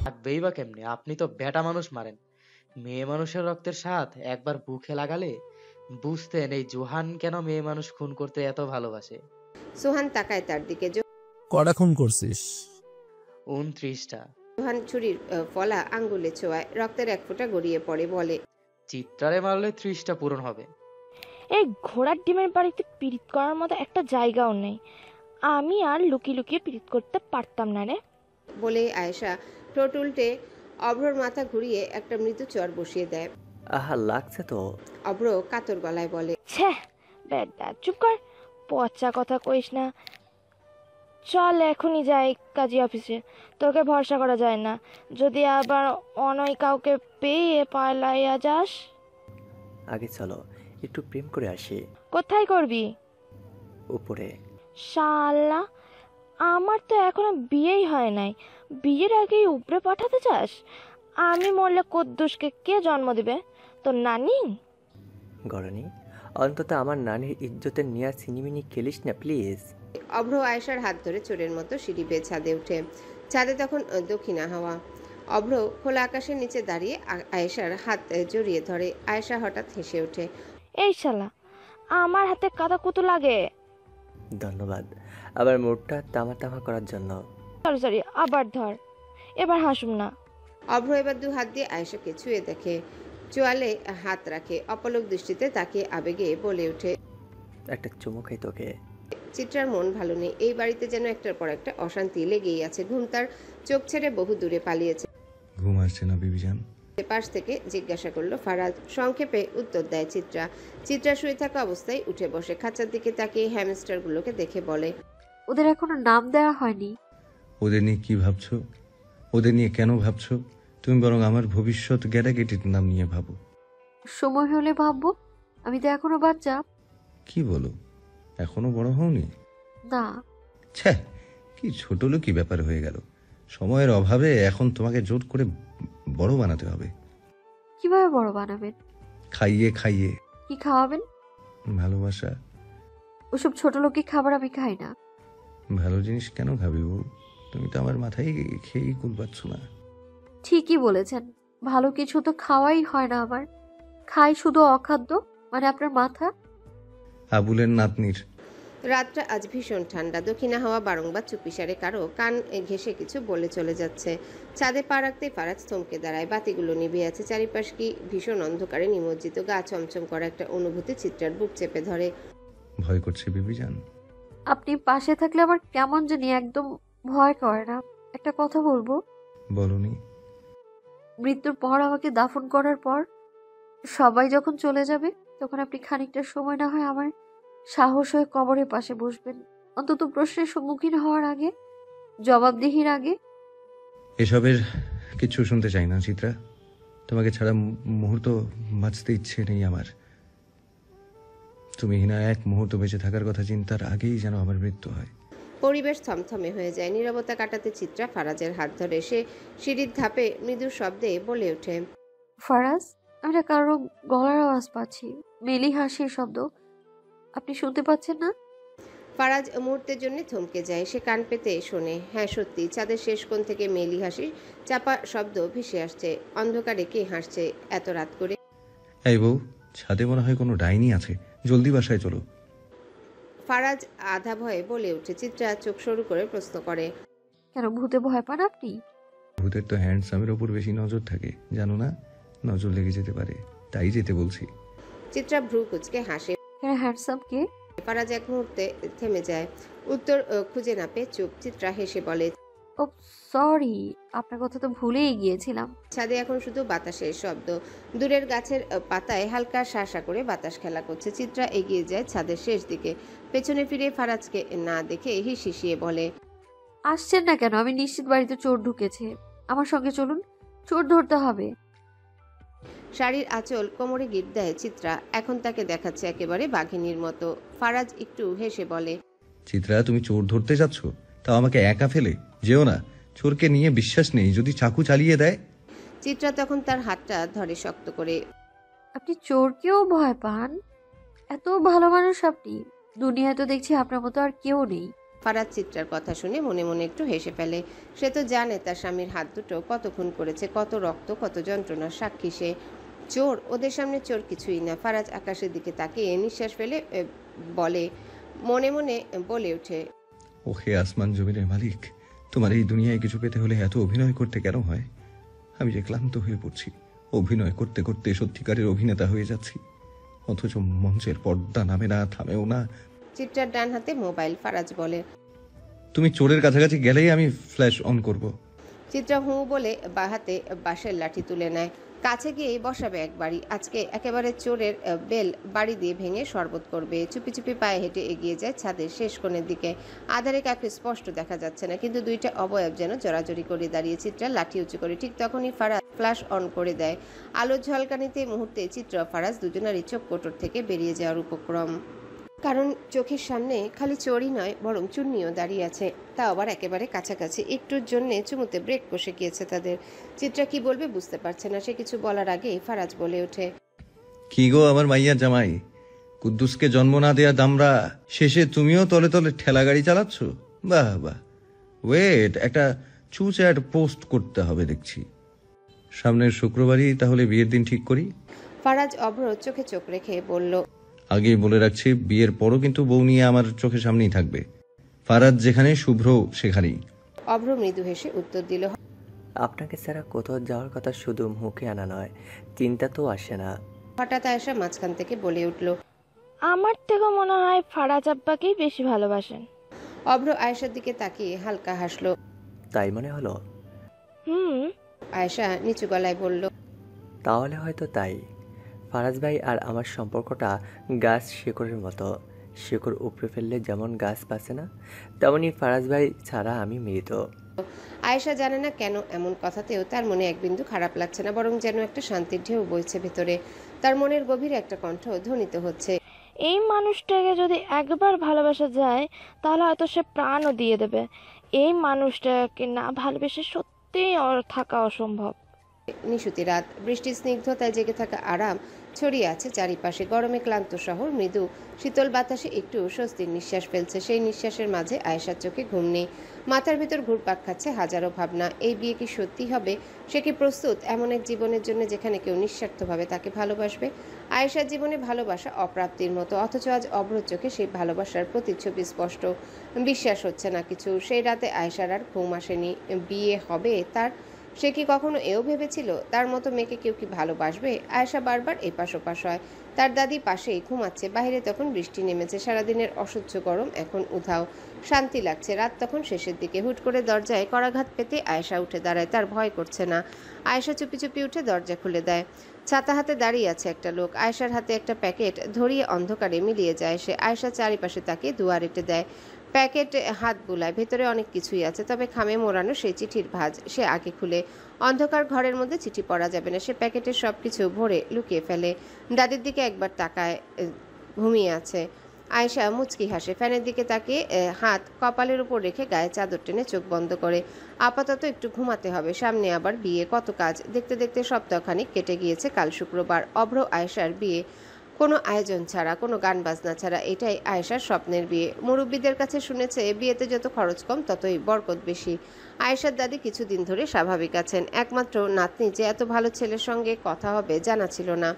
থাকবেই বা কেমনে? আপনি তো বেটা মানুষ মারেন। মেয়ে মানুষের রক্তের স্বাদ একবার বুকে লাগালে বুঝতেন এই জোহান কেন মেয়ে মানুষ খুন করতে এত ভালোবাসে। সোহান তাকায় তার দিকে। কটা খুন করছিস? 29টা। জোহান ছুরির ফলা আঙ্গুলে ছোঁয়ায়, রক্তের এক ফোঁটা গড়িয়ে পড়ে, বলে, চিত্রারে মারলে 30টা পূরণ হবে। এই ঘোড়ার ডিমের বাড়িতে পিরিত করার মতো একটা জায়গাও নেই। আমি আর লুকিয়ে লুকিয়ে পিরিত করতে পারতাম না রে। বলে আয়েশা ঠোঁট উল্টে অভ্রর মাথা ঘুরিয়ে একটা মৃদু চর বসিয়ে দেয়। আহা, লাগছে তো। অভ্র কাতর গলায় বলে, ছ্যাঃ বেটা, চুপ কর, পচা কথা কইস না। চল এখনই যাই কাজী অফিসে, তোকে ভরসা করা যায় না। যদি আবার অনয় কাউকে পেয়ে পালাইয়া যাস। আগে চলো একটু প্রেম করে আসি। কোথায় করবি? উপরে। শালা, আমার তো এখনো বিয়েই হয় নাই, বিয়ের আগেই উপরে পাঠাতে চাস? আমি মরলে কদ্দুসকে কে জন্ম দিবে? তোর নানি? গরনি, অন্তত আমার নানির ইজ্জতের নিয়ে সিনিমিনি খেলিস না প্লিজ। অভ্র আয়েশার হাত ধরে চোরের মতো সিঁড়ি বেয়ে ছাদে ওঠে। ছাদে তখন দক্ষিণা হাওয়া। অভ্র খোলা আকাশের নিচে দাঁড়িয়ে আয়েশার হাত জড়িয়ে ধরে। আয়েশা হঠাৎ হেসে ওঠে। এই শালা, আমার হাতে কাদা কুতু লাগে। ধন্যবাদ আবার মুডটা তামা তামা করার জন্য। সরি সরি, আবার ধর, এবার হাসুম না। অভ্র এবার দু হাত দিয়ে আয়েশাকে ছুঁয়ে দেখে, চোয়ালে হাত রাখে, অপলক দৃষ্টিতে তাকিয়ে আবেগে বলে ওঠে, একটা চুমু খাই তোকে। চিত্রার মন ভালো নেই। এই বাড়িতে যেন একটার পর একটা অশান্তি লেগেই আছে। ঘুম তার চোখ ছেড়ে বহু দূরে পালিয়েছে। ঘুম আসছে না বিবিজান? পাশ থেকে জিজ্ঞাসা করলো ফারাজ। সংক্ষেপে উত্তর দেয় চিত্রা। চিত্রা শুয়ে থাকা অবস্থায় উঠে বসে খাঁচার দিকে তাকিয়ে হ্যামস্টারগুলোকে দেখে বলে, ওদের এখনো নাম দেওয়া হয়নি। ওদের নিয়ে কি ভাবছো? ওদের নিয়ে কেন ভাবছো? তুমি বরং আমার ভবিষ্যৎ গ্যারাগেটির নাম নিয়ে ভাবো। সময় হলে ভাববো। আমি তো এখনো বাচ্চা। কি বলো, এখনো বড় হওনি? না। ছ্যা, কি ছোট লোকই ব্যাপার হয়ে গেল। সময়ের অভাবে এখন তোমাকে জোর করে বড় বানাতে হবে। কিভাবে বড় বানাবেন? খাইয়ে খাইয়ে। কি খাওয়াবেন? ভালোবাসা। ওসব ছোট লোকের খাবার আমি খাই না। ভালো জিনিস কেন খাবি বউ? তুমি তো আমার মাথায় খেয়েই কুল পাচ্ছ না। ঠিকই বলেছেন, ভালো কিছু তো খাওয়াই হয় না আমার। খাই শুধু অখাদ্য, মানে আপনার মাথা। আবুলের নাতনির। রাতটা আজ ভীষণ ঠান্ডা। দক্ষিণা হাওয়া বারংবার চুপিসারে কারো কান ঘেঁষে কিছু বলে চলে যাচ্ছে। ছাদে পা রাখতে ফারাজ থমকে দাঁড়ায়। বাতিগুলো নিভে আছে, চারিপাশ কি ভীষণ অন্ধকারে নিমজ্জিত। গা চমচম করা একটা অনুভূতি চিত্রার বুক চেপে ধরে। ভয় করছে বিবিজান? আপনি পাশে থাকলে আমার কেমন জানি একদম ভয় করে না। একটা কথা বলবো? বলনি? মৃত্যুর পর আমাকে দাফন করার পর সবাই যখন চলে যাবে, তখন আপনি খানিকটা সময় না হয় আমার সাহস হয়ে কবরের পাশে বসবেন, অন্তত প্রশ্নের সম্মুখীন হওয়ার আগে, জবাবদিহির আগে। এসবের কিছু শুনতে চাই না চিত্রা। তোমাকে ছাড়া মুহূর্ত বাঁচতে ইচ্ছে নেই আমার। তুমি না এক মুহূর্ত বেঁচে থাকার কথা চিন্তার আগেই যেন আমার মৃত্যু হয়। পরিবেশ থমথমে হয়ে যায়। নীরবতা কাটাতে চিত্রা ফারাজের হাত ধরে। সে সিঁড়ির ধাপে মৃদু শব্দে বলে ওঠে, ফারাজ, আমি না কারো গলার আওয়াজ পাচ্ছি, মেলি হাসির শব্দ। আপনি শুনতে পাচ্ছেন না? ফারাজ মুহূর্তের জন্য থমকে যায়। সে কান পেতে শোনে। হ্যাঁ সত্যি, ছাদের শেষ কোণ থেকে মেলি হাসি চাপা শব্দ ভেসে আসছে। অন্ধকারে কে হাসছে এত রাত করে? এই বউ, ছাদে মনে হয় কোনো ডাইনি আছে, জলদি বাসায় চলো। ফারাজ আধা ভয়ে বলে ওঠে। চিত্রা চোখ সরু করে প্রশ্ন করে, কেন, ভূতে ভয় পান আপনি? ভূতের তো হ্যান্ডসামের ওপর বেশি নজর থাকে, জানো না? নজর লেগে যেতে পারে, তাই যেতে বলছি। চিত্রা ভ্রু কুচকে হাসে। হ্যাঁ, হ্যান্ডসাম কে? ফারাজ এক মুহূর্তে থেমে যায়। উত্তর খুঁজে না পেয়ে চুপ। চিত্রা হেসে বলে, ও সরি, আপনার কথা তো ভুলেই গিয়েছিলাম। ছাদে এখন শুধু বাতাসের শব্দ। দূরের গাছের পাতায় হালকা শাসা করে বাতাস খেলা করছে। চিত্রা এগিয়ে যায় ছাদের শেষ দিকে। পেছনে ফিরে ফারাজকে না দেখে হিসিয়ে বলে, আসছেন না কেন? আমি নিশ্চিত বাড়িতে চোর ঢুকেছে। আমার সঙ্গে চলুন, চোর ধরতে হবে। শাড়ির আঁচল কোমরে গিট দেয় চিত্রা। এখন তাকে দেখাচ্ছে একেবারে বাঘিনীর মতো। ফারাজ একটু হেসে বলে, চিত্রা, তুমি চোর ধরতে যাচ্ছ, তাও আমাকে একা ফেলে? যেও না, চোরকে নিয়ে বিশ্বাস নেই, যদি চাকু চালিয়ে দেয়। চিত্রা তখন তার হাতটা ধরে শক্ত করে। আপনি চোরকেও ভয় পান? এত ভালো মানুষ আপনি। দুনিয়ায় তো দেখছি আপনার মতো আর কেউ নেই। ফারাজ চিত্রার কথা শুনে মনে মনে একটু হেসে ফেলে। সে তো জানে তার স্বামীর হাত দুটো কত খুন করেছে, কত রক্ত, কত যন্ত্রণার সাক্ষী সে। চোর, ওদের সামনে চোর কিছুই না। ফারাজ আকাশের দিকে তাকিয়ে নিঃশ্বাস ফেলে মনে মনে বলে ওঠে, ও হে আসমান জমিনের মালিক, তোমার এই দুনিয়ায় কিছু পেতে হলে এত অভিনয় করতে কেন হয়? আমি যে ক্লান্ত হয়ে পড়ছি, অভিনয় করতে করতে সত্যিকারের অভিনেতা হয়ে যাচ্ছি, অথচ মঞ্চের পর্দা নামে না, থামেও না। চিত্রার ডান হাতে মোবাইল। ফারাজ বলে, তুমি চোরের কাছাকাছি গেলেই আমি ফ্ল্যাশ অন করব। চিত্রা হু বলে বা হাতে বাঁশের লাঠি তুলে নেয়। কাছে গিয়ে বসাবে এক বাড়ি। আজকে একেবারে চোরের বেল বাড়ি দিয়ে ভেঙে শরবত করবে। চুপি চুপি পায়ে হেঁটে এগিয়ে যায় ছাদের শেষ কোণের দিকে। আধারে কাউকে স্পষ্ট দেখা যাচ্ছে না, কিন্তু দুইটা অবয়ব যেন জড়াজড়ি করে দাঁড়িয়ে। চিত্রা লাঠি উঁচু করে। ঠিক তখনই ফারাজ ফ্ল্যাশ অন করে দেয়। আলোর ঝলকানিতে মুহূর্তে চিত্রা ফারাজ দুজনারই চোখ কোটর থেকে বেরিয়ে যাওয়ার উপক্রম। কারণ চোখের সামনে খালি চোরই নয়, বরং চুন্নিও দাঁড়িয়ে আছে, তা আবার একেবারে কাছাকাছি। একটুর জন্যে চুমুতে ব্রেক কষে গিয়েছে তাদের। চিত্রা কি বলবে বুঝতে পারছে না। সে কিছু বলার আগেই ফারাজ বলে ওঠে, কি গো আমার মাইয়া জামাই, কুদ্দুসকে জন্ম না দেয়া দামরা, শেষে তুমিও তলে তলে ঠেলা গাড়ি চালাচ্ছ? বাহ বাহ, ওয়েট, একটা চুচ্যাট পোস্ট করতে হবে দেখছি। সামনের শুক্রবারই তাহলে বিয়ের দিন ঠিক করি। ফারাজ অভ্র চোখে চোখ রেখে বলল, আগেই বলে রাখছি, বিয়ের পরও কিন্তু বউ নিয়ে আমার চোখের সামনেই থাকবে। ফারাজ যেখানে, শুভ্র সেখানেই। অভ্র মৃদু হেসে উত্তর দিল, আপনাকে ছাড়া কোথাও যাওয়ার কথা শুধু মুখে আনা নয়, চিন্তা তো আসে না। হঠাৎ আয়েশা মাঝখান থেকে বলে উঠল, আমার থেকেও মনে হয় ফারাজ আব্বাকেই বেশি ভালোবাসেন। অভ্র আয়েশার দিকে তাকিয়ে হালকা হাসলো। তাই মনে হলো? হুম। আয়েশা নিচু গলায় বলল, তাহলে হয়তো তাই। ফারাজ ভাই আর আমার সম্পর্কটা গাছ শিকড়ের মতো। শিকড় উপড়ে ফেললে যেমন গাছ বাঁচে না, তেমনই ফারাজ ভাই ছাড়া আমি মৃত। আয়েশা জানে না কেন এমন কথাতেও তার মনে এক বিন্দু খারাপ লাগছে না, বরং যেন একটা শান্তির ঢেউ বইছে ভেতরে। তার মনের গভীরে একটা কণ্ঠ ধ্বনিত হচ্ছে, এই মানুষটাকে যদি একবার ভালোবাসা যায় তাহলে হয়তো সে প্রাণও দিয়ে দেবে। এই মানুষটাকে না ভালোবেসে সত্যিই থাকা অসম্ভব। নিশুতি রাত, বৃষ্টির স্নিগ্ধতায় জেগে থাকা আরাম ছড়িয়ে আছে চারিপাশে। গরমে ক্লান্ত শহর মৃদু শীতল বাতাসে একটু স্বস্তির নিঃশ্বাস ফেলছে। সেই নিঃশ্বাসের মাঝে আয়েশার চোখে ঘুম নেই। মাথার ভেতর ঘুরপাক খাচ্ছে হাজারো ভাবনা। এই বিয়ে কি সত্যি হবে? সে কি প্রস্তুত এমন এক জীবনের জন্য যেখানে কেউ নিঃস্বার্থভাবে তাকে ভালোবাসবে? আয়েশার জীবনে ভালোবাসা অপ্রাপ্তির মতো, অথচ আজ অভ্র চোখে সেই ভালোবাসার প্রতিচ্ছবি স্পষ্ট। বিশ্বাস হচ্ছে না কিছু। সেই রাতে আয়েশার আর ঘুম আসেনি। বিয়ে হবে তার? সে কি কখনো এও ভেবেছিল তার মতো মেয়েকে কেউ কি ভালোবাসবে? আয়েশা বারবার এপাশ ওপাশ হয়। তার দাদি পাশেই ঘুমাচ্ছে। বাইরে তখন বৃষ্টি নেমেছে। সারাদিনের অসহ্য গরম এখন উধাও। শান্তি লাগছে। রাত তখন শেষের দিকে। হুট করে দরজায় করাঘাত পেতে আয়েশা উঠে দাঁড়ায়। তার ভয় করছে না। আয়েশা চুপি চুপি উঠে দরজা খুলে দেয়। ছাতা হাতে দাঁড়িয়ে আছে একটা লোক। আয়েশার হাতে একটা প্যাকেট ধরিয়ে অন্ধকারে মিলিয়ে যায় সে। আয়েশা চারিপাশে তাকিয়ে দুয়ার এঁটে দেয়। প্যাকেট হাত বুলায়। ভেতরে অনেক কিছুই আছে, তবে খামে মোড়ানো সেই চিঠির ভাঁজ। সে আগে খুলে। অন্ধকার ঘরের মধ্যে চিঠি পড়া যাবে না। সে প্যাকেটের সব কিছু ভরে লুকিয়ে ফেলে। দাদির দিকে একবার তাকায়, ঘুমিয়ে আছে। আয়েশা মুচকি হাসে। ফ্যানের দিকে তাকিয়ে হাত কপালের উপর রেখে গায়ে চাদর টেনে চোখ বন্ধ করে। আপাতত একটু ঘুমাতে হবে, সামনে আবার বিয়ে, কত কাজ। দেখতে দেখতে সপ্তাহখানিক কেটে গিয়েছে। কাল শুক্রবার। অভ্র আয়েশার বিয়ে। কোনো আয়োজন ছাড়া, কোনো গান বাজনা ছাড়া। এটাই আয়েশার স্বপ্নের বিয়ে। মুরব্বীদের কাছে শুনেছে বিয়েতে যত খরচ কম ততই বরকত বেশি। আয়েশার দাদি কিছুদিন ধরে স্বাভাবিক আছেন। একমাত্র নাতনি যে এত ভালো ছেলের সঙ্গে কথা হবে জানা ছিল না।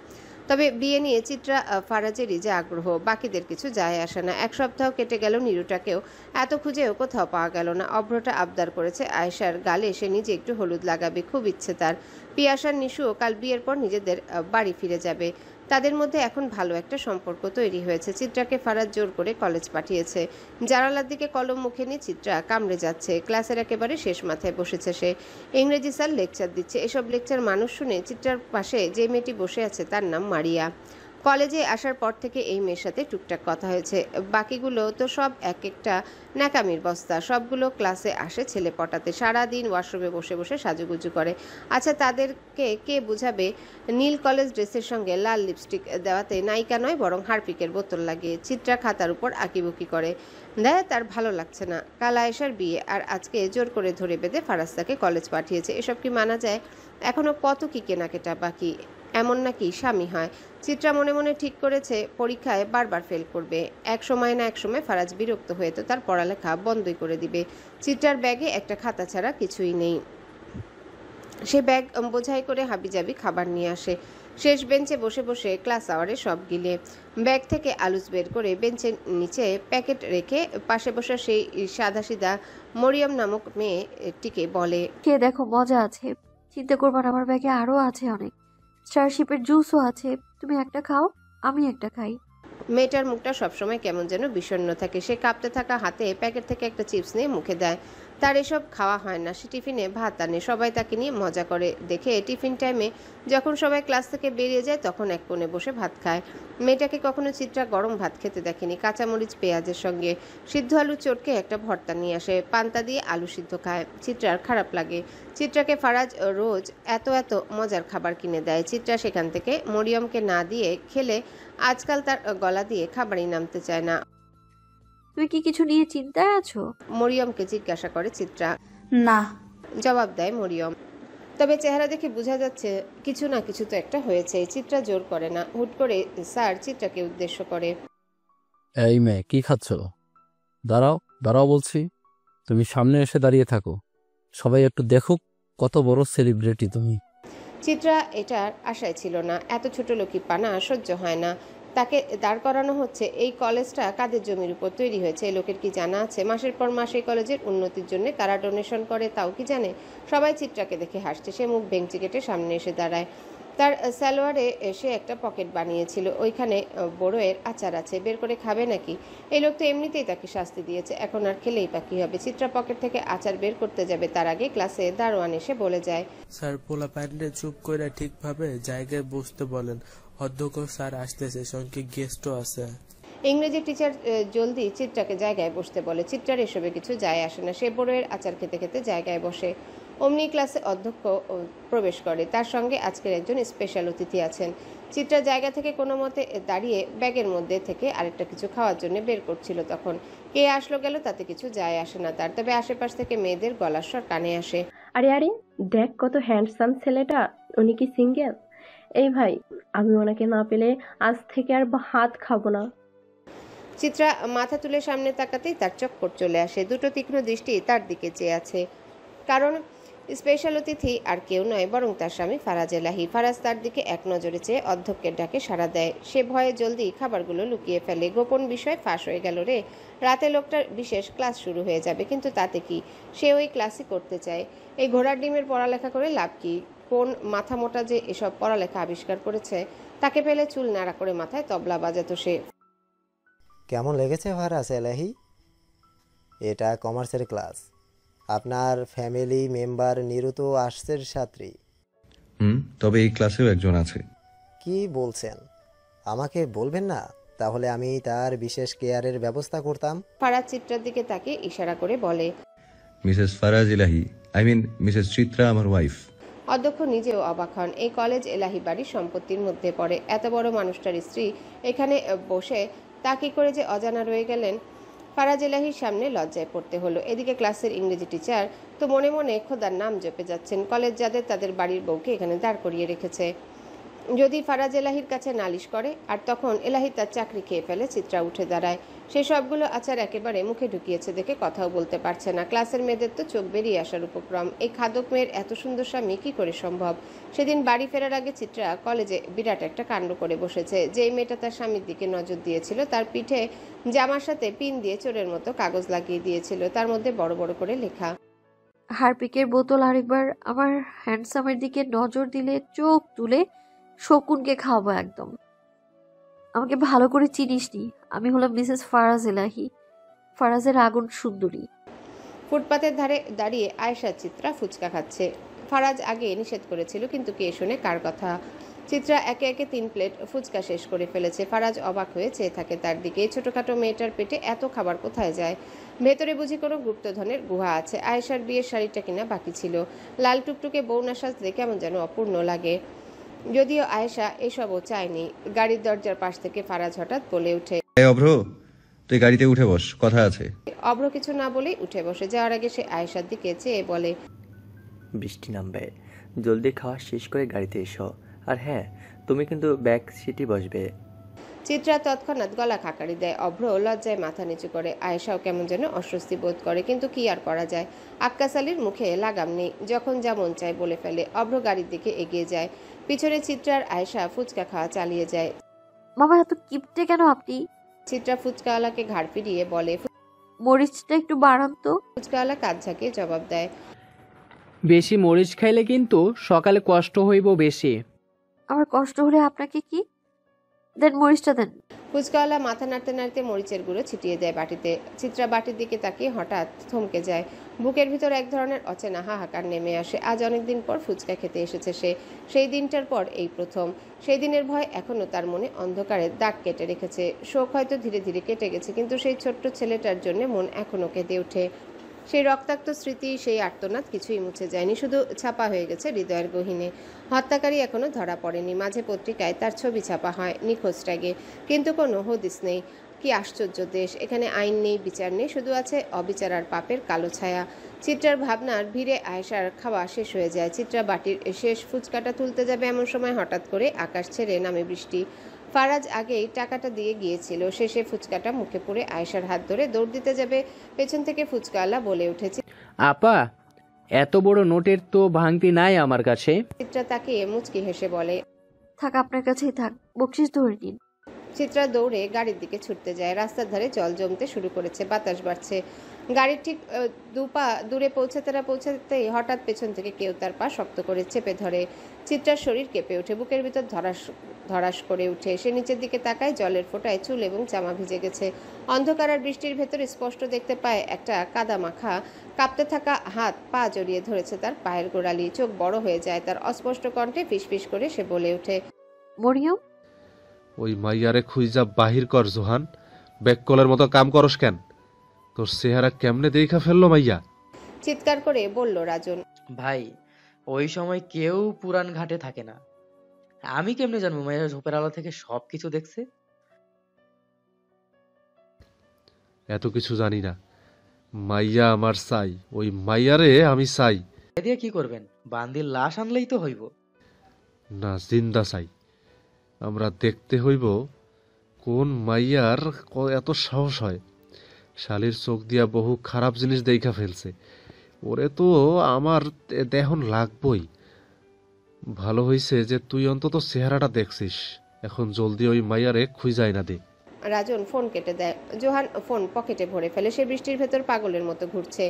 তবে বিয়ে নিয়ে চিত্রা ফারাজেরই যে আগ্রহ, বাকিদের কিছু যায় আসে না। এক সপ্তাহ কেটে গেল, নিরুটাকেও এত খুঁজেও কোথাও পাওয়া গেল না। অভ্রটা আবদার করেছে আয়েশার গালে সে নিজে একটু হলুদ লাগাবে, খুব ইচ্ছে তার। পিয়াসার নিশুও কাল বিয়ের পর নিজেদের বাড়ি ফিরে যাবে। তাদের মধ্যে এখন ভালো একটা সম্পর্ক তৈরি হয়েছে। চিত্রাকে ফারাজ জোর করে কলেজ পাঠিয়েছে। জানালার দিকে কলম মুখে নিয়ে চিত্রা কামড়ে যাচ্ছে। ক্লাসের একেবারে শেষ মাথায় বসেছে সে। ইংরেজি স্যার লেকচার দিচ্ছে। এসব লেকচার মানুষ শুনে। চিত্রার পাশে যে মেয়েটি বসে আছে তার নাম মারিয়া। কলেজে আসার পর থেকে এই মেয়ের সাথে টুকটাক কথা হয়েছে। বাকিগুলো তো সব এক একটা ন্যাকামির বস্তা। সবগুলো ক্লাসে আসে ছেলে পটাতে, সারাদিন ওয়াশরুমে বসে বসে সাজুগুজু করে। আচ্ছা, তাদেরকে কে বুঝাবে? নীল কলেজ ড্রেসের সঙ্গে লাল লিপস্টিক দেওয়াতে নায়িকা নয়, বরং হারপিকের বোতল লাগিয়ে। চিত্রা খাতার উপর আঁকিবুকি করে। দেয় তার ভালো লাগছে না। কাল আয়েশার বিয়ে, আর আজকে জোর করে ধরে বেঁধে ফারাজ তাকে কলেজ পাঠিয়েছে। এসব কি মানা যায়? এখনো কত কি কেনাকেটা বাকি। এমন নাকি স্বামী হয়। চিত্রা মনে মনে ঠিক করেছে পরীক্ষায় বারবার ফেল করবে। এক সময় না এক সময় ফারাজ বিরক্ত হয়ে তো তার পড়ালেখা বন্ধই করে দিবে। চিত্রার ব্যাগে একটা খাতা ছাড়া কিছুই নেই। সে ব্যাগ বোঝাই করে হাবিজাবি খাবার নিয়ে আসে। শেষ বেঞ্চে বসে বসে ক্লাস আওয়ারে সব গিলে ব্যাগ থেকে আলুস বের করে বেঞ্চের নিচে প্যাকেট রেখে পাশে বসে সেই সাদাসিধা মরিয়ম নামক মেয়েটিকে বলে, খেয়ে দেখো, মজা আছে। চিন্তা করবা না, আমার ব্যাগে আরো আছে অনেক। স্টারশিপের জুসও আছে, তুমি একটা খাও, আমি একটা খাই। মেয়েটার মুখটা সবসময় কেমন যেন বিষণ্ণ থাকে। সে কাঁপতে থাকা হাতে প্যাকেট থেকে একটা চিপস নিয়ে মুখে দেয়। তার এসব খাওয়া হয় না। সে টিফিনে ভাত আনে। সবাই তাকে নিয়ে মজা করে দেখে টিফিন টাইমে যখন সবাই ক্লাস থেকে বেরিয়ে যায় তখন এক কোণে বসে ভাত খায়। মেয়েটাকে কখনো চিত্রা গরম ভাত খেতে দেখেনি। কাঁচামরিচ পেঁয়াজের সঙ্গে সিদ্ধ আলু চটকে একটা ভর্তা নিয়ে আসে। পান্তা দিয়ে আলু সিদ্ধ খায়। চিত্রার খারাপ লাগে। চিত্রাকে ফারাজ রোজ এত এত মজার খাবার কিনে দেয়। চিত্রা সেখান থেকে মরিয়মকে না দিয়ে খেলে আজকাল তার গলা দিয়ে খাবারই নামতে চায় না। তুমি কি কিছু নিয়ে চিন্তায় আছো? মরিয়মকে জিজ্ঞাসা করে চিত্রা। না। জবাব দেয় মরিয়ম। তবে চেহারা দেখে বোঝা যাচ্ছে কিছু না কিছু তো একটা হয়েছে। চিত্রা জোর করে না। হুট করে স্যার চিত্রাকে উদ্দেশ্য করে, এই মেয়ে, কি খাচ্ছ? দাঁড়াও দাঁড়াও বলছি। তুমি সামনে এসে দাঁড়িয়ে থাকো, সবাই একটু দেখুক কত বড় সেলিব্রিটি তুমি। চিত্রা এটার আশায় ছিল না। এত ছোট লোকি পানা সহ্য হয় না। তাকে দাঁড় করানো হচ্ছে। এই কলেজটা কাদের জমির উপর তৈরি হয়েছে এই লোকের কি জানা আছে? মাসের পর মাস এই কলেজের উন্নতির জন্য কারা ডোনেশন করে তাও কি জানে? সবাই চিত্রাকে দেখে হাসছে। সে মুখ ভেঙচি কেটে সামনে এসে দাঁড়ায়। তার সালোয়ারে সে একটা পকেট বানিয়েছিল। ওইখানে বড়োয়ের আচার আছে। বের করে খাবে নাকি? এই লোক তো এমনিতেই তাকে শাস্তি দিয়েছে, এখন আর খেলেই বা কি হবে? চিত্রা পকেট থেকে আচার বের করতে যাবে তার আগে ক্লাসে দারোয়ান এসে বলে যায়, স্যার পোলাপাইনরে চুপ করে ঠিকভাবে জায়গায় বসতে বলেন। অধ্যক্ষ স্যার আসতেছে, সঙ্গে গেস্টও আছে। ইংরেজি টিচার জলদি চিত্রাকে জায়গায় বসতে বলে। চিত্রার এসবে কিছু যায় আসে না। সে বড়োয়ের আচার খেতে খেতে জায়গায় বসে। অমনি ক্লাসে অধ্যক্ষ প্রবেশ করে। তার সঙ্গে আজকের একজন স্পেশাল অতিথি আছেন। চিত্রা জায়গা থেকে কোনো মতে দাঁড়িয়ে ব্যাগের মধ্যে থেকে আরেকটা কিছু খাওয়ার জন্য বের করছিল। তখন কে আসলো গেল তাতে কিছু যায় আসে না তার। তবে আশেপাশ থেকে মেয়েদের গলার স্বর কানে আসে, আরে আরে, দেখ কত হ্যান্ডসাম ছেলেটা। উনি কি সিঙ্গেল? এই ভাই, আমি ওনাকে না পেলে আজ থেকে আর ভাত খাবো না। চিত্রা মাথা তুলে সামনে তাকাতেই তার চক্কর চলে আসে। দুটো তীক্ষ্ণ দৃষ্টি তার দিকে চেয়ে আছে। কারণ স্পেশাল অতিথি আর কেউ নয় বরং তার স্বামী ফারাজ এলাহি। ফারাজ তার দিকে এক নজরে চেয়ে অধ্যক্ষের ডাকে সাড়া দেয়। সে ভয়ে জলদি খাবারগুলো লুকিয়ে ফেলে। গোপন বিষয় ফাঁস হয়ে গেল রে। রাতে লোকটার বিশেষ ক্লাস শুরু হয়ে যাবে, কিন্তু তাতে কি? সে ওই ক্লাসই করতে চায়। এই ঘোড়ার ডিমের পড়ালেখা করে লাভ কি? কোন মাথা মোটা যে এসব পড়ালেখা আবিষ্কার করেছে? তাকে পেলে চুল নাড়া করে মাথায় তবলা বাজাতো সে। কেমন লেগেছে ফারাজ এলাহি? এটা কমার্সের ক্লাস। আপনার ফ্যামিলি মেম্বার নিরুত আসছে ছাত্রী। তবে এই ক্লাসেও একজন আছে। কি বলছেন? আমাকে বলবেন না? তাহলে আমি তার বিশেষ কেয়ারের ব্যবস্থা করতাম। ফারাজ চিত্রার দিকে তাকে ইশারা করে বলে, মিসেস ফারাজ ইলাহি, মিসেস চিত্রা আমার ওয়াইফ। অধ্যক্ষ নিজেও অবাক হন। এই কলেজ এলাহি বাড়ির সম্পত্তির মধ্যে পড়ে। এত বড় মানুষটার স্ত্রী এখানে বসে তা কি করে যে অজানা রয়ে গেলেন? ফারাজ এলাহির সামনে লজ্জায় পড়তে হলো। এদিকে ক্লাসের ইংরেজি টিচার তো মনে মনে খোদার নাম জপে যাচ্ছেন। কলেজ যাদের তাদের বাড়ির বউকে এখানে দাঁড় করিয়ে রেখেছে। যদি ফারাজ এলাহির কাছে নালিশ করে আর তখন এলাহি তার চাকরি খেয়ে ফেলে। চিত্রা উঠে দাঁড়ায়। সে সবগুলো আচার একেবারে মুখে ঢুকিয়েছে দেখে কথাও বলতে পারছে না। ক্লাসের মেয়েদের তো চোখ বেরিয়ে আসার উপক্রম। এই খাদক মেয়ের এত সুন্দর স্বামী কি করে সম্ভব? সেদিন বাড়ি ফেরার আগে চিত্রা কলেজে বিরাট একটা কাণ্ড করে বসেছে। যেই মেয়েটা তার স্বামীর দিকে নজর দিয়েছিল তার পিঠে জামার সাথে পিন দিয়ে চোরের মতো কাগজ লাগিয়ে দিয়েছিল। তার মধ্যে বড় বড় করে লেখা, হারপিকের বোতল আরেকবার আমার হ্যান্ডসামের দিকে নজর দিলে চোখ তুলে শকুনকে খাওয়াবো একদম। আমাকে ভালো করে চিনিসনি, আমি হলাম মিসেস ফারাজ এলাহি, ফারাজের আগুন সুন্দরী। ফুটপাতের ধারে দাঁড়িয়ে আয়েশা চিত্রা ফুচকা খাচ্ছে। ফারাজ আগে নিষেধ করেছিল, কিন্তু কে শোনে কার কথা? চিত্রা একে একে 3 প্লেট ফুচকা শেষ করে ফেলেছে। ফারাজ অবাক হয়ে চেয়ে থাকে তার দিকে। এই ছোটখাটো মেয়েটার পেটে এত খাবার কোথায় যায়? ভেতরে বুঝি কোনো গুপ্তধনের গুহা আছে? আয়েশার বিয়ের শাড়িটা কিনা বাকি ছিল। লাল টুকটুকে বউনা সাজলে কেমন যেন অপূর্ণ লাগে। যদিও আয়েশা এসবও চায়নি। গাড়ির দরজার পাশ থেকে ফারাজ হঠাৎ বলে ওঠে, অভ্র, তুই গাড়িতে উঠে বস, কথা আছে। অভ্র কিছু না বলেই উঠে বসে। যাওয়ার আগে সে আয়েশার দিকে চেয়ে বলে, বৃষ্টি নামবে, জলদি খাওয়া শেষ করে গাড়িতে এসো। আর হ্যাঁ, তুমি কিন্তু ব্যাক সিটই বসবে। চিত্রা তৎক্ষণাৎ গলা খাকারি দেয়। অভ্র লজ্জায় মাথা নিচু করে। আয়েশাও কেমন যেন অস্বস্তি বোধ করে, কিন্তু কি আর করা যায়। আক্কাস আলীর মুখে লাগাম নেই, যখন যা মন চায় বলে ফেলে। অভ্র গাড়ির দিকে এগিয়ে যায়, পিছনে চিত্রার আয়েশা ফুচকা খাওয়া চালিয়ে যায়। মামা এত কিপটে কেন আপনি? চিত্রা ফুচকাওয়ালাকে ঘাড় ফিরিয়ে বলে। মরিচটা একটু বাড়ান তো। ফুচকাওয়ালা কাঁধ ঝাঁকিয়ে জবাব দেয়। বেশি মরিচ খাইলে কিন্তু সকালে কষ্ট হইব বেশি। আমার কষ্ট হলে আপনাকে কি? দেন মরিচটা দেন। ফুচকাওয়ালা মাথা নাড়তে নাড়তে মরিচের গুঁড়ো ছিটিয়ে দেয় বাটিতে। চিত্রা বাটির দিকে তাকিয়ে হঠাৎ থমকে যায়। বুকের ভিতর এক ধরনের অচেনা হাহাকার নেমে আসে। আজ অনেকদিন পর ফুচকা খেতে এসেছে সে। সেই দিনটার পর এই প্রথম। সেই দিনের ভয় এখনো তার মনে অন্ধকারে দাগ কেটে রেখেছে। শোক হয়তো ধীরে ধীরে কেটে গেছে, কিন্তু সেই ছোট্ট ছেলেটার জন্য মন এখনো কেঁদে ওঠে। সেই রক্তাক্ত স্মৃতি, সেই আর্তনাদ কিছুই মুছে যায়নি, শুধু ছাপা হয়ে গেছে হৃদয়ের গহীনে। হত্যাকারী এখনো ধরা পড়েনি। মাঝে পত্রিকায় তার ছবি ছাপা হয় নিখোঁজ ট্যাগে, কিন্তু কোনো হদিস নেই। কি আশ্চর্য দেশ! এখানে আইন নেই, বিচার নেই, শুধু আছে অবিচার আর পাপের কালো ছায়া। চিত্রার ভাবনার ভিড়ে আয়েশার খাওয়া শেষ হয়ে যায়। চিত্রা বাটির শেষ ফুচকাটা তুলতে যাবে, এমন সময় হঠাৎ করে আকাশ ছেড়ে নামে বৃষ্টি। ফারাজ আগেই টাকাটা দিয়ে গিয়েছিল। শেষে ফুচকাটা মুখে পুরে আয়েশার হাত ধরে দৌড় দিতে যাবে, পেছন থেকে ফুচকাওয়ালা বলে উঠেছে, আপা, এত বড় নোটের তো ভাঙতি নাই আমার কাছে। চিত্রা তাকিয়ে মুচকি হেসে বলে, থাক, আপনার কাছেই থাক, বকশিস ধরে নিন। চিত্রা দৌড়ে গাড়ির দিকে ছুটতে যায়। রাস্তার ধারে জল জমতে শুরু করেছে, বাতাস বাড়ছে। গাড়ির ঠিক দুপা দূরে পৌঁছাতেই হঠাৎ পেছন থেকে কেউ তার পা শক্ত করে চেপে ধরে। চিত্রার শরীর কেঁপে ওঠে, বুকের ভিতর ধরাস ধরাস করে উঠে। সে নিচের দিকে তাকায়, জলের ফোঁটায় চুল এবং জামা ভিজে গেছে। অন্ধকার আর বৃষ্টির ভেতর স্পষ্ট দেখতে পায় একটা কাদা মাখা কাঁপতে থাকা হাত পা জড়িয়ে ধরেছে তার পায়ের গোড়ালি। চোখ বড় হয়ে যায় তার। অস্পষ্ট কণ্ঠে ফিসফিস করে সে বলে ওঠে, মরিয়ম। ওই মাইয়ারে খুইজা বাহির কর জোহান। ব্যাককলের মতো কাম করস কেন? তোর চেহারা কেমনে দেখা ফেললো মাইয়া? চিৎকার করে বলল রাজন। ভাই, ওই সময় কেউ পুরান ঘাটে থাকে না। আমি কেমনে জানবো মাইয়া ঝোপের আলো থেকে সবকিছু দেখছে? এত কিছু জানি না। মাইয়া আমার চাই, ওই মাইয়ারে আমি চাই। এ দিয়ে কি করবেন? বান্দির লাশ আনলেই তো হইব। না, জিন্দা চাই। আমরা দেখতে হইব কোন মাইয়ার এত সাহস হয়। শালির চোখ দিয়া বহু খারাপ জিনিস দেখা ফেলছে, ওরে তো আমার দেহন লাগবই। ভালো হইছে যে তুই অন্তত চেহারাটা দেখছিস। এখন জলদি ওই মাইয়ারে খুঁজাই না দে। রাজন ফোন কেটে দেয়। জোহান ফোন পকেটে ভরে ফেলে। সে বৃষ্টির ভেতর পাগলের মতো ঘুরছে,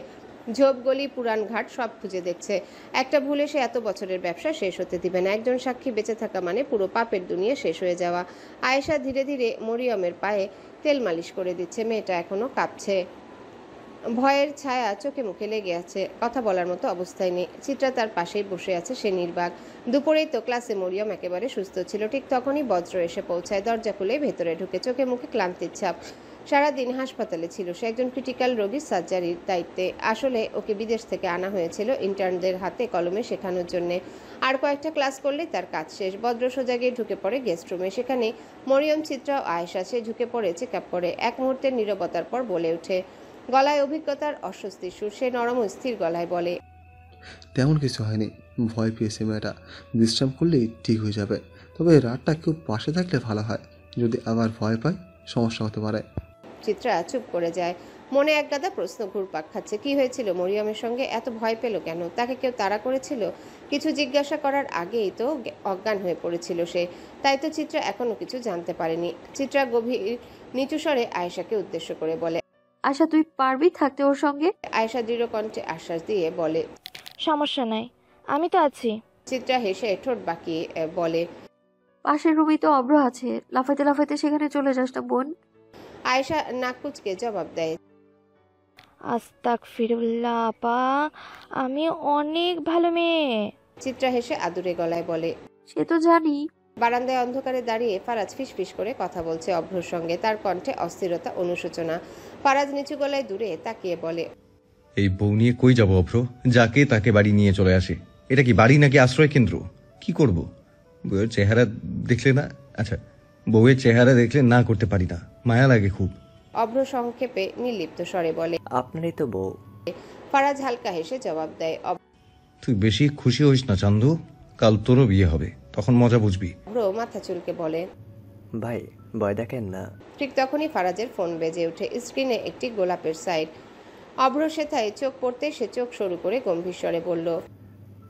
ঝোপ গলি পুরান ঘাট সব খুঁজে দেখছে। একটা ভুলে সে এত বছরের ব্যবসা শেষ হতে দিবে না। একজন সাক্ষী বেঁচে থাকা মানে পুরো পাপের দুনিয়া শেষ হয়ে যাওয়া। আয়েশা ধীরে ধীরে মরিয়মের পায়ে তেল মালিশ করে দিচ্ছে। মেয়েটা এখনো কাঁপছে, ভয়ের ছায়া চোখে মুখে লেগে আছে, কথা বলার মতো অবস্থায় নেই। চিত্রা তার পাশেই বসে আছে, সে নির্বাক। দুপুরেই তো ক্লাসে মরিয়ম একেবারে সুস্থ ছিল। ঠিক তখনই বজ্র এসে পৌঁছায়। দরজা খুলে ভেতরে ঢুকে, চোখে মুখে ক্লান্তির ছাপ। সারাদিন হাসপাতালে ছিল সে, একজন ক্রিটিক্যাল রোগীর সার্জারির দায়িত্বে। আসলে ওকে বিদেশ থেকে আনা হয়েছিল ইন্টার্নদের হাতে কলমে শেখানোর জন্যে। আর কয়েকটা ক্লাস করলেই তার কাজ শেষ। বজ্র সোজা গিয়ে ঢুকে পড়ে গেস্ট রুমে। সেখানে মরিয়ম, চিত্রা ও আয়েশা। সে ঝুঁকে পড়ে চেক আপ করে। এক মুহূর্তের নীরবতার পর বলে ওঠে, গলায় অভিজ্ঞতার অস্বস্তির সুর। সে নরম ও স্থির গলায় বলে, তেমন কিছু হয়নি, ভয় পেয়েছে মেয়েটা, বিশ্রাম করলেই ঠিক হয়ে যাবে। তবে রাতটা কেউ পাশে থাকলে ভালো হয়, যদি আবার ভয় পায় সমস্যা হতে পারে। চিত্রা চুপ করে যায়। মনে একগাদা প্রশ্ন ঘুরপাক খাচ্ছে। কি হয়েছিল মরিয়মের সঙ্গে? এত ভয় পেল কেন? তাকে কেউ তাড়া করেছিল? কিছু জিজ্ঞাসা করার আগেই তো অজ্ঞান হয়ে পড়েছিল সে। তাই তো চিত্রা এখনো কিছু জানতে পারেনি। চিত্রা গভীর নিচু স্বরে আয়েশাকে উদ্দেশ্য করে বলে, আশা, তুই পারবি থাকতে ওর সঙ্গে? আয়েশা দৃঢ় কণ্ঠে আশ্বাস দিয়ে বলে, সমস্যা নাই, আমি তো আছি। চিত্রা হেসে ঠোঁট বাঁকিয়ে বলে, পাশের রুমেই তো অভ্র আছে, লাফাইতে লাফাইতে সেখানে চলে যাস না বোন। আয়েশা নাক কুচকে জবাব দেয়, আস্তাগফিরুল্লাহ আপা, আমি অনেক ভালো মেয়ে। চিত্রা হেসে আদুরে গলায় বলে, সে তো জানি। বারান্দায় অন্ধকারে দাঁড়িয়ে ফারাজ ফিসফিস করে কথা বলছে অভ্রর সঙ্গে। তার কণ্ঠে অস্থিরতা, অনুশোচনা। ফারাজ নিচু গলায় দূরে তাকিয়ে বলে, এই বউ নিয়ে কই যাব অভ্র? যাকে তাকে বাড়ি নিয়ে চলে আসে। এটা কি বাড়ি নাকি আশ্রয় কেন্দ্র? কি করব? বউয়ের চেহারা দেখলে না, আচ্ছা, বউয়ের চেহারা দেখলে না করতে পারি না, মায়া লাগে খুব। অভ্র সংক্ষেপে নির্লিপ্ত স্বরে বলে, আপনারই তো বউ। ফারাজ হালকা হেসে জবাব দেয়, তুই বেশি খুশি হইস না চান্দু, কাল তোরও বিয়ে হবে। তখন মজা বুঝবি। অভ্র মাথা চুলকে বলে, ভাই ভয় দেখেন না। ঠিক তখনই ফারাজের ফোন বেজে ওঠে। স্ক্রিনে একটি গোলাপের সাইড। অভ্র সেথায় চোখ পড়তে সে চোখ সরু করে গম্ভীর স্বরে বলল,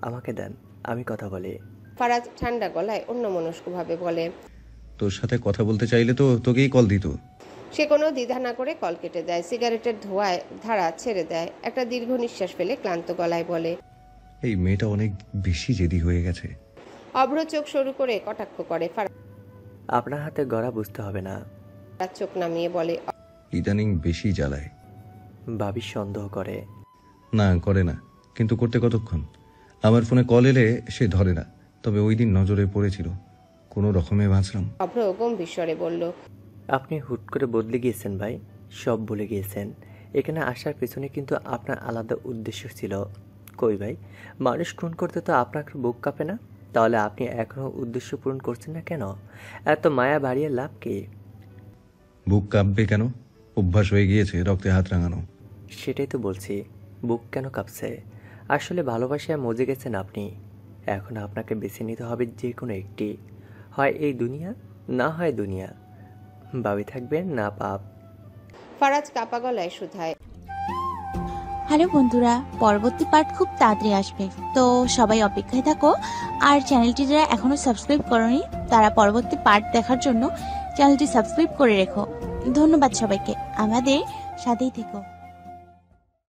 আমাকে দেন, আমি কথা বলি। ফারাজ ঠান্ডা গলায় অন্যমনস্কভাবে বলে, তোর সাথে কথা বলতে চাইলে তো তোকেই কল দিত। সে কোনো দ্বিধা না করে কল কেটে দেয়। সিগারেটের ধোঁয়ায় ধারা ছেড়ে দেয়। একটা দীর্ঘ নিঃশ্বাস ফেলে ক্লান্ত গলায় বলে, এই মেয়েটা অনেক বেশি জেদি হয়ে গেছে। অভ্র চোখ সরু করে কটাক্ষ করে। ফারাজ আপনার হাতে গড়া বুঝতে হবে না। চোখ নামিয়ে বলে, ইদানিং বেশি জ্বালায়। ভাবি সন্দেহ করে। না করে না, কিন্তু করতে কতক্ষণ। আমার ফোনে কল এলে সে ধরে না, তবে ওই দিন নজরে পড়েছিল, কোনো রকমে বাঁচলাম। অভ্র গম্ভীর স্বরে বলল, আপনি হুট করে বদলে গিয়েছেন ভাই, সব ভুলে গিয়েছেন। এখানে আসার পেছনে কিন্তু আপনার আলাদা উদ্দেশ্য ছিল। কই ভাই, মানুষ খুন করতে তো আপনার বুক কাঁপে না? তাহলে আপনি এখনো উদ্দেশ্য পূরণ করছেন না কেন? এত মায়া বাড়িয়ে লাভ কি? বুক কাঁপবে কেন? অভ্যাস হয়ে গিয়েছে রক্তে হাত রাঙানো। সেটাই তো বলছি, বুক কেন কাঁপছে? আসলে ভালোবাসায় মজে গেছেন আপনি। এখন আপনাকে বেছে নিতে হবে যে কোনো একটি, হয় এই দুনিয়া না হয় দুনিয়া। ভাবি থাকবেন না পাপ। ফারাজ কাপা গলায় শুধায়, হ্যালো বন্ধুরা, পরবর্তী পার্ট খুব তাড়াতাড়ি আসবে, তো সবাই অপেক্ষায় থাকো। আর চ্যানেলটি যারা এখনো সাবস্ক্রাইব করোনি তারা পরবর্তী পার্ট দেখার জন্য চ্যানেলটি সাবস্ক্রাইব করে রেখো। ধন্যবাদ সবাইকে, আমাদের সাথেই থেকো।